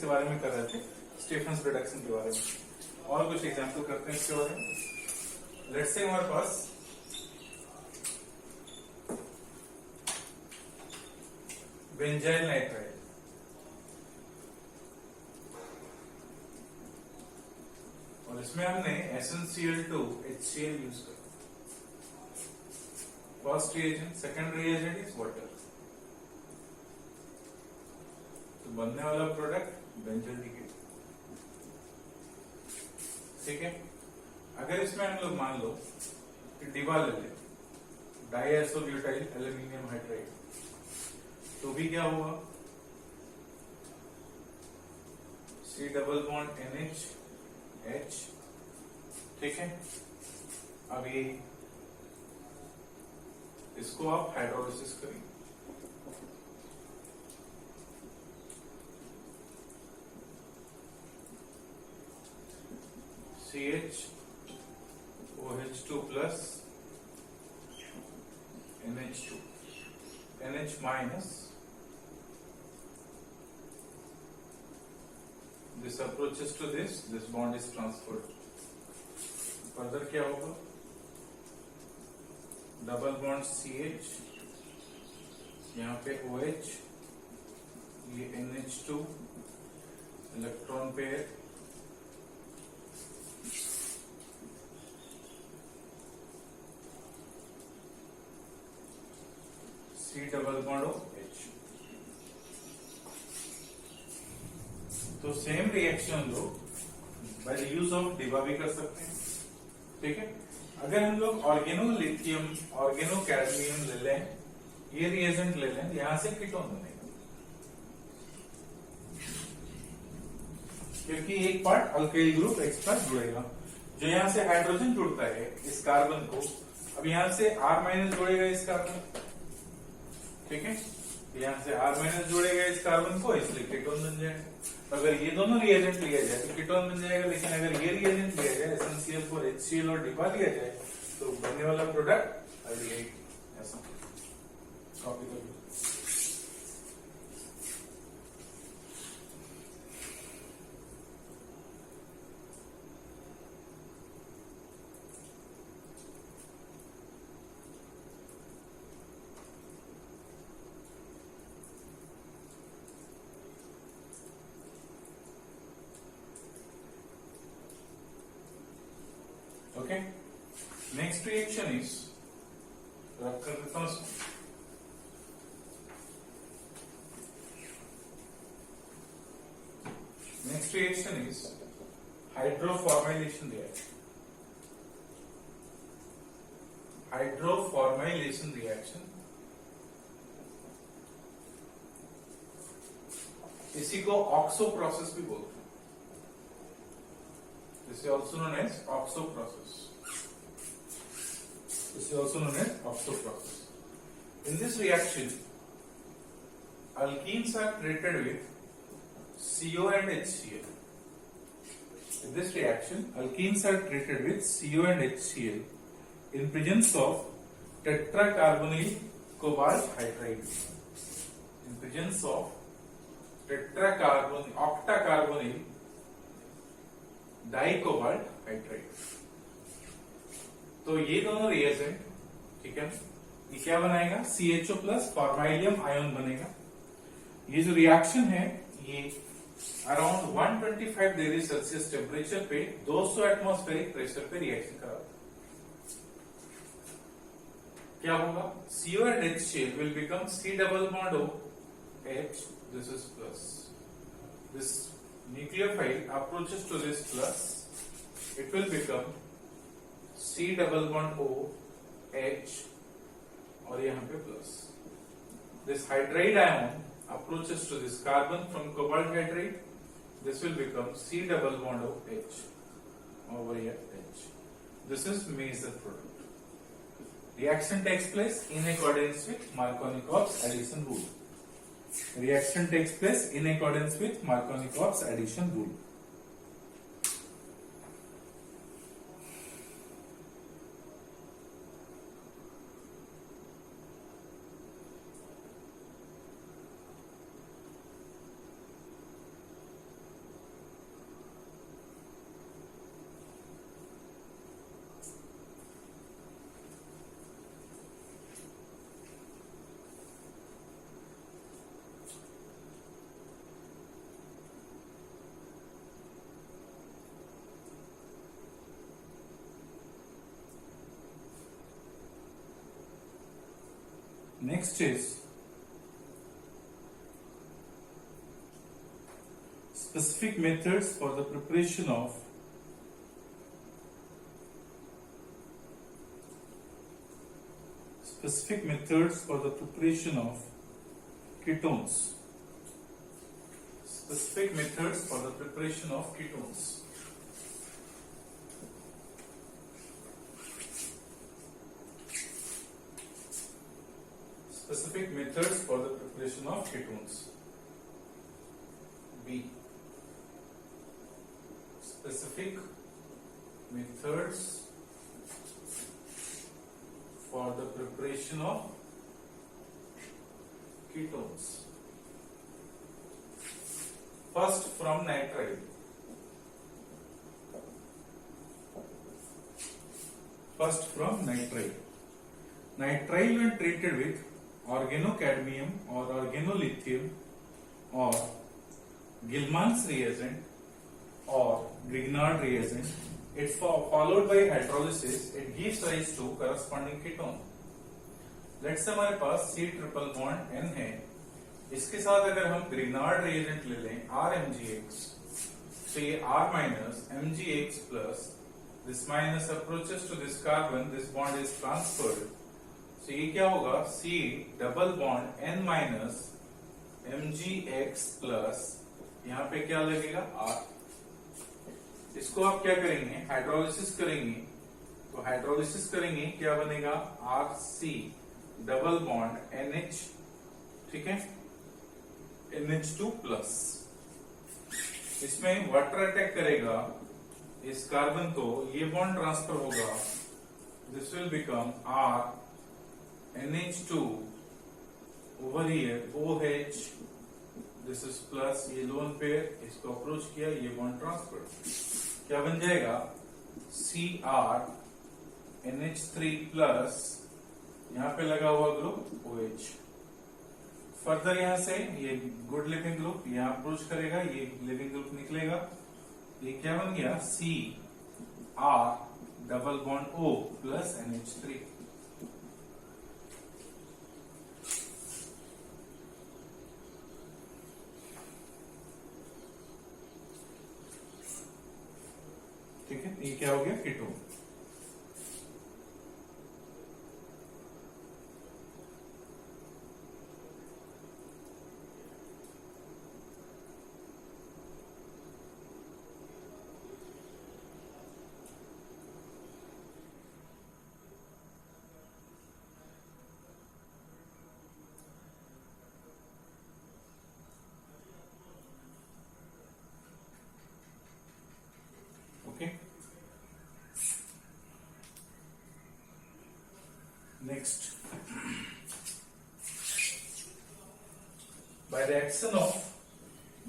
बारे में कर रहे थे, स्टीफेंस रिडक्शन के बारे में। और कुछ एग्जांपल करते हैं इसके बारे में। लेट्स से हमारे पास बेंजाइल नाइट्राइड, और इसमें हमने SnCl2 HCl यूज किया। First reagent, second reagent is water. तो बनने वाला प्रोडक्ट बेंजोल्डिकेट। ठीक है। अगर इसमें हम लोग मान लो कि डिबा ले लें, डाइएसोब्यूटाइल एल्यूमिनियम हाइड्राइड, तो भी क्या हुआ, C double bond NH H। ठीक है। अब ये इसको आप हाइड्रोलिसिस करेंगे, CH OH2 plus NH2, NH minus, this approaches to this bond is transferred. Further क्या होगा, डबल बॉन्ड CH, यहाँ पे OH, ये NH2, electron pair, C double bond H। तो सेम रिएक्शन लोग बाय यूज ऑफ डिबा भी कर सकते हैं। ठीक है। अगर हम लोग ऑर्गेनो लिथियम, ऑर्गेनो कैडमियम ले लें, ये रिएजेंट ले लें, यहां से कीटोन बनेगा, क्योंकि एक पार्ट अल्काइल ग्रुप एक्स्ट्रा जुड़ेगा। जो यहां से हाइड्रोजन जुड़ता है इस कार्बन को, अब यहां से R- जुड़ेगा इस कार्बन। ठीक है। यहां से R- जुड़ेगा इस कार्बन को, इसलिए कीटोन बन जाएगा। अगर ये दोनों रिएजेंट लिया जाए तो कीटोन बन जाएगा, लेकिन अगर ये रिएजेंट लिया जाए SnCl4 HCl और डिबा लिया जाए तो बनने वाला प्रोडक्ट अल्डिहाइड। ऐसा कॉपी कर लो। ओके। नेक्स्ट रिएक्शन इज, रख कर देता हूं इसको, next reaction is hydroformylation reaction. Hydroformylation reaction, इसी को ऑक्सो प्रोसेस भी बोलते हैं। This is also known as OXO process. This is also known as OXO process. In this reaction, alkenes are treated with CO and HCl. In this reaction, alkenes are treated with CO and HCl in presence of tetracarbonyl cobalt hydride. In presence of octacarbonyl dicobalt hydride. तो ये दोनों reagent, ठीक है, ये क्या बनाएगा, CHO plus फॉर्माइलियम ion बनेगा। ये जो रिएक्शन है ये अराउंड 125 डिग्री सेल्सियस टेम्परेचर पे 200 एटमॉस्फेरिक प्रेशर पे रिएक्शन कराता है। क्या होगा, CO and HCl will become C double bond O H, this is plus, this nucleophile approaches to this plus, it will become C double bond O H और यहाँ पे plus. This hydride ion approaches to this carbon from cobalt hydride, this will become C double bond O H over here H. This is major product. Reaction takes place in accordance with Markovnikov's addition rule. Reaction takes place in accordance with Markovnikov's addition rule. Next is specific methods for the preparation of ketones. Specific methods for the preparation of ketones. Specific methods for the preparation of ketones. B. Specific methods for the preparation of ketones. First, from nitrile. Nitrile, when treated with organocadmium or organolithium or Gilman's reagent or Grignard reagent, it's followed by hydrolysis, it gives rise to corresponding ketone. Let's say हमारे पास C triple bond N है, इसके साथ अगर हम Grignard reagent ले लें RMgX, तो ये R minus MgX plus this minus approaches to this carbon, this bond is transferred. तो ये क्या होगा, C double bond N minus MgX plus यहाँ पे क्या लगेगा R. इसको आप क्या करेंगे, हाइड्रोलिसिस करेंगे, तो हाइड्रोलिसिस करेंगे क्या बनेगा, RC डबल बॉन्ड NH, ठीक है, NH2 प्लस. इसमें वाटर अटैक करेगा इस कार्बन को, ये बॉन्ड ट्रांसफर होगा, this will become R NH2 over here OH, this is plus, ये लोन पेयर, इसको अप्रोच किया, ये बॉन्ड ट्रांसफर, क्या बन जाएगा, Cr NH3 प्लस, यहाँ पे लगा हुआ ग्रुप OH. फर्दर यहां से ये गुड लिविंग ग्रुप यहाँ अप्रोच करेगा, ये लिविंग ग्रुप निकलेगा, ये क्या बन गया, Cr double bond O plus NH3. ठीक है, ये क्या हो गया, ketone. Okay. Next, by the action of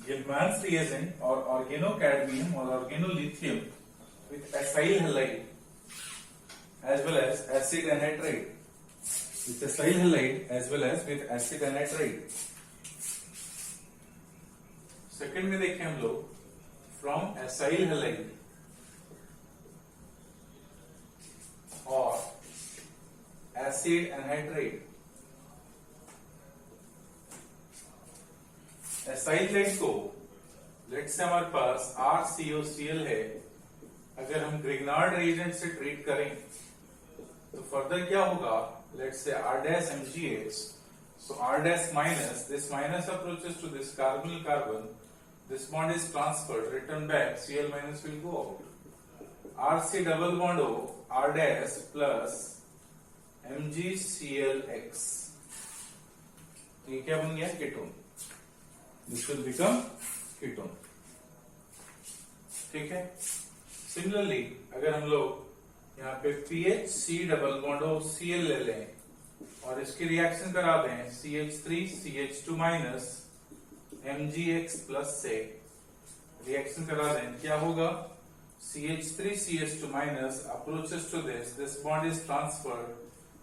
Gilman's reagent or organocadmium or organolithium with acyl halide as well as acid anhydride, with acyl halide as well as with acid anhydride. Second में देखें हम लोग, from acyl halide और acid anhydride. acyl halide को let's say हमारे पास RCOCl है, अगर हम ग्रिग्नार्ड रिएजेंट से ट्रीट करें तो फर्दर क्या होगा, let's say R' MgX, so R' minus, this minus approaches to this carbonyl carbon, this bond is transferred, return back, Cl minus will go out. RC double bond O, R' plus MgClX, तो ये क्या बन गया, ketone. This will become ketone. ठीक है. Similarly अगर हम लोग यहाँ पे PHC double bond O Cl ले लें और इसकी रिएक्शन करा दें CH3 CH2 minus MgX plus से रिएक्शन करा दें, क्या होगा, CH3 CH2 minus approaches to this bond is transferred,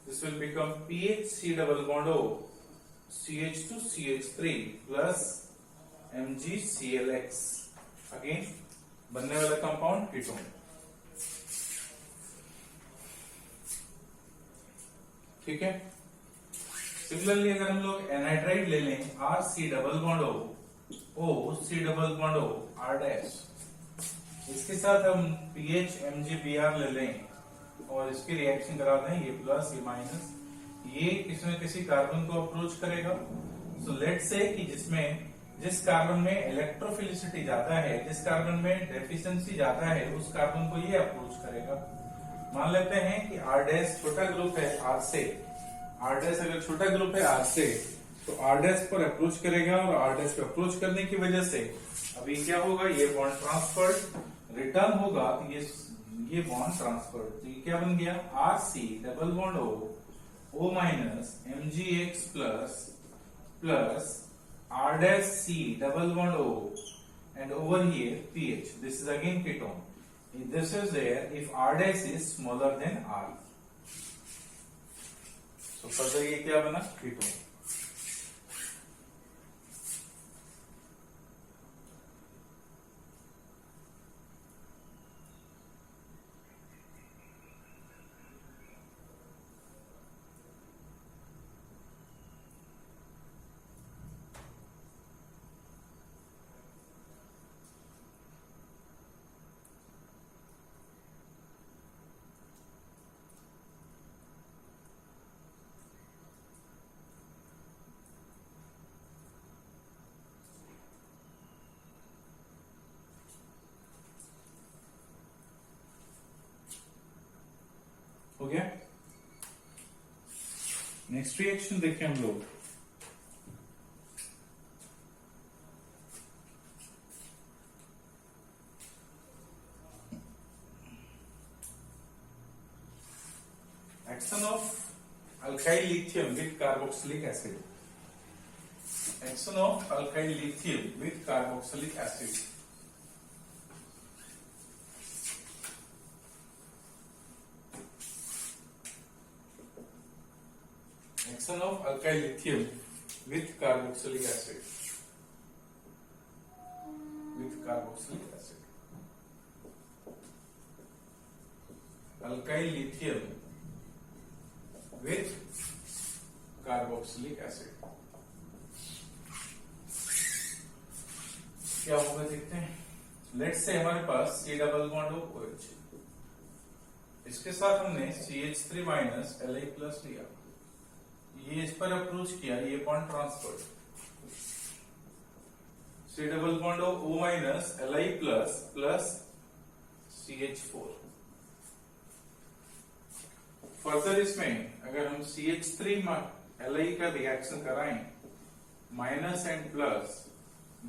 this will become PHC double bond O CH2 CH3 plus MgClX, again बनने वाला कंपाउंड कीटोन. ठीक है. सिमिलरली अगर हम लोग एनाइड्राइड ले लें R C double bond O C double bond O R dash, इसके साथ हम पीएच एमजीबीआर ले लें और इसकी रिएक्शन करा दें, ये प्लस ये माइनस, ये किसी न किसी कार्बन को अप्रोच करेगा। सो लेट्स से कि जिस कार्बन में इलेक्ट्रोफिलिसिटी ज्यादा है, जिस कार्बन में डेफिशिएंसी ज्यादा है, उस कार्बन को ये अप्रोच करेगा। मान लेते हैं कि आर डैश छोटा ग्रुप है आर से, आर डैश अगर छोटा ग्रुप है आर से तो आर डैश पर अप्रोच करेगा और आर डैश पर अप्रोच करने की वजह से अभी क्या होगा, ये बॉन्ड ट्रांसफर्ड रिटर्न होगा तो ये बॉन्ड ट्रांसफर्ड, तो ये क्या बन गया R C double bond O minus M G X plus plus R dash C double bond O and over here pH. This is again ketone. This is there if R dash is smaller than R. So further ये क्या बना ketone. हो गया। Next reaction देखें हम लोग, action of alkyl lithium with carboxylic acid, action of alkyl lithium with carboxylic acid. Action of alkyl lithium with carboxylic acid. With carboxylic acid. Alkyl lithium with carboxylic acid. क्या होगा देखते हैं। Let's say हमारे पास C double bond हो OH, इसके साथ हमने CH3 minus Li plus लिया, ये इस पर अप्रोच किया, ये bond transferred, C double bond O minus Li plus plus CH4। Further इसमें अगर हम CH3 Li का रिएक्शन कराएं minus and plus,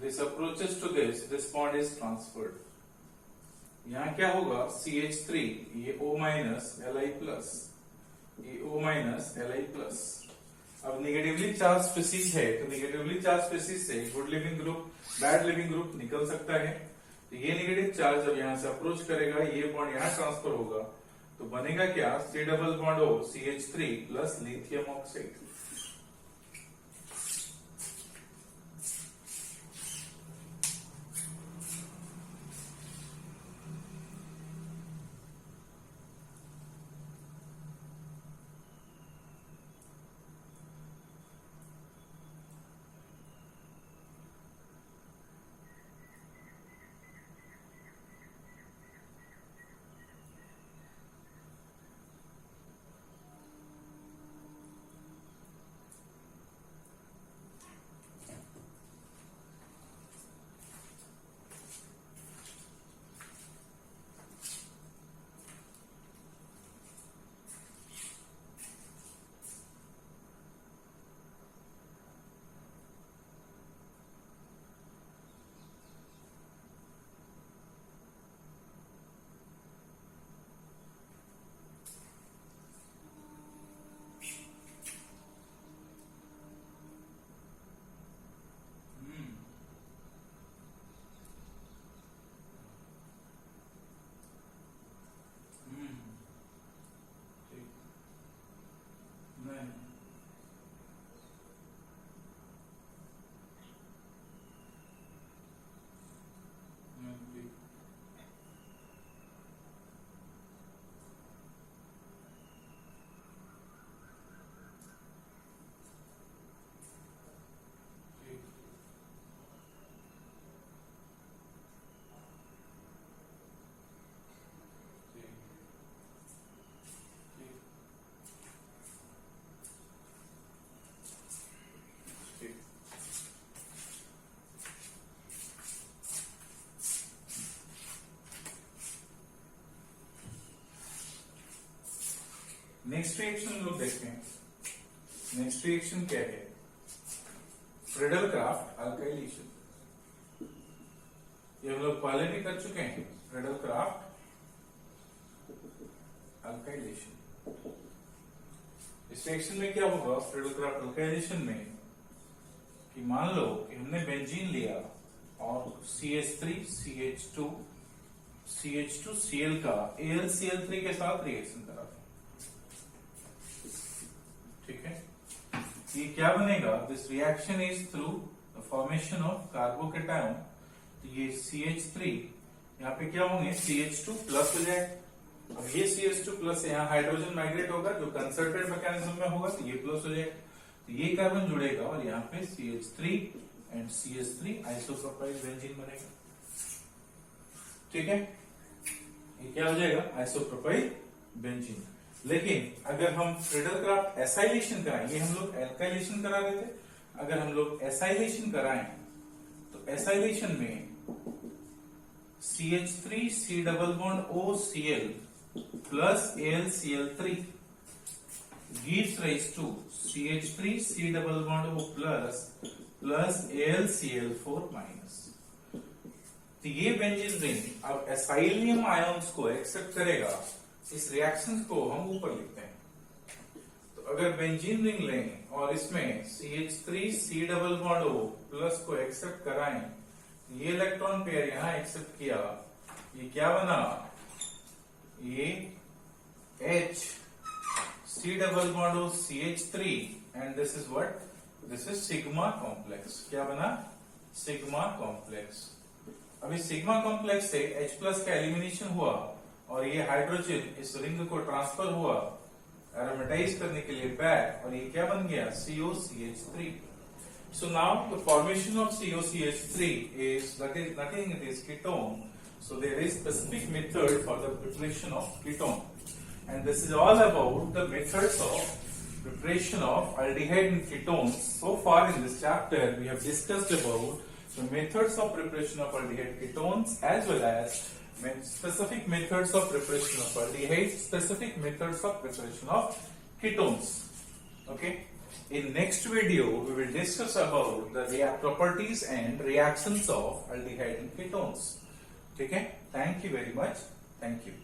this approaches to this bond is transferred. यहां क्या होगा CH3 ये O माइनस Li प्लस, ये O माइनस Li प्लस। अब निगेटिवली चार्ज स्पीसीज है तो निगेटिवली चार्ज स्पीसीज से good leaving group bad leaving group निकल सकता है, तो ये नेगेटिव चार्ज जब यहां से अप्रोच करेगा, ये बॉन्ड यहां ट्रांसफर होगा तो बनेगा क्या C double bond O CH3 plus lithium oxide. Next reaction लोग देखते हैं। नेक्स्ट रिएक्शन क्या है? Friedel-Crafts alkylation. ये हम लोग पहले भी कर चुके हैं, फ्रीडल-क्राफ्ट अल्काइलेशन। इस रिएक्शन में क्या होगा फ्रीडल-क्राफ्ट अल्काइलेशन में कि मान लो कि हमने बेंजीन लिया और CH3 CH2Cl का AlCl3 के साथ रिएक्शन करा। ठीक है, ये क्या बनेगा? This reaction is through the formation of carbocation. तो ये CH3 यहाँ पे क्या होंगे? CH2 प्लस हो जाए। अब ये CH2 प्लस यहाँ हाइड्रोजन माइग्रेट होगा जो कंसर्टेड मैकेनिज्म में होगा, तो ये प्लस हो जाए। तो ये कार्बन जुड़ेगा और यहाँ पे CH3 and CH3 isopropyl benzene बनेगा। ठीक है, ये क्या हो जाएगा? Isopropyl benzene. लेकिन अगर हम फ्रीडल-क्राफ्ट एसाइलेशन कराएं, ये हम लोग एल्काइलेशन करा रहे थे, अगर हम लोग एसाइलेशन कराएं तो एसाइलेशन में CH3 C double bond OCl plus AlCl3 gives rise to CH3 C double bond O plus AlCl4 minus. तो ये बेंजीन रिंग अब एसाइलियम आयंस को एक्सेप्ट करेगा। इस रिएक्शन को हम ऊपर लिखते हैं। तो अगर बेंजीन रिंग लें और इसमें CH3 C double bond O plus को एक्सेप्ट कराएं, ये इलेक्ट्रॉन पेयर यहां एक्सेप्ट किया, ये क्या बना? ये H C double bond O CH3 and this is what? This is sigma complex. क्या बना? Sigma complex. अभी सिग्मा कॉम्प्लेक्स से H प्लस का एलिमिनेशन हुआ और ये हाइड्रोजन इस रिंग को ट्रांसफर हुआ एरोमेटाइज करने के लिए बैक, और ये क्या बन गया? COCH3. So now the formation of COCH3 is nothing, it is ketone. So there is specific method for the preparation of ketone, and this is all about the methods of preparation of aldehyde and ketones. So far in this chapter we have discussed about the methods of preparation of aldehyde ketones as well as specific methods of preparation of aldehydes, specific methods of preparation of ketones. Okay. In next video, we will discuss about the properties and reactions of aldehyde and ketones. Okay. Thank you very much. Thank you.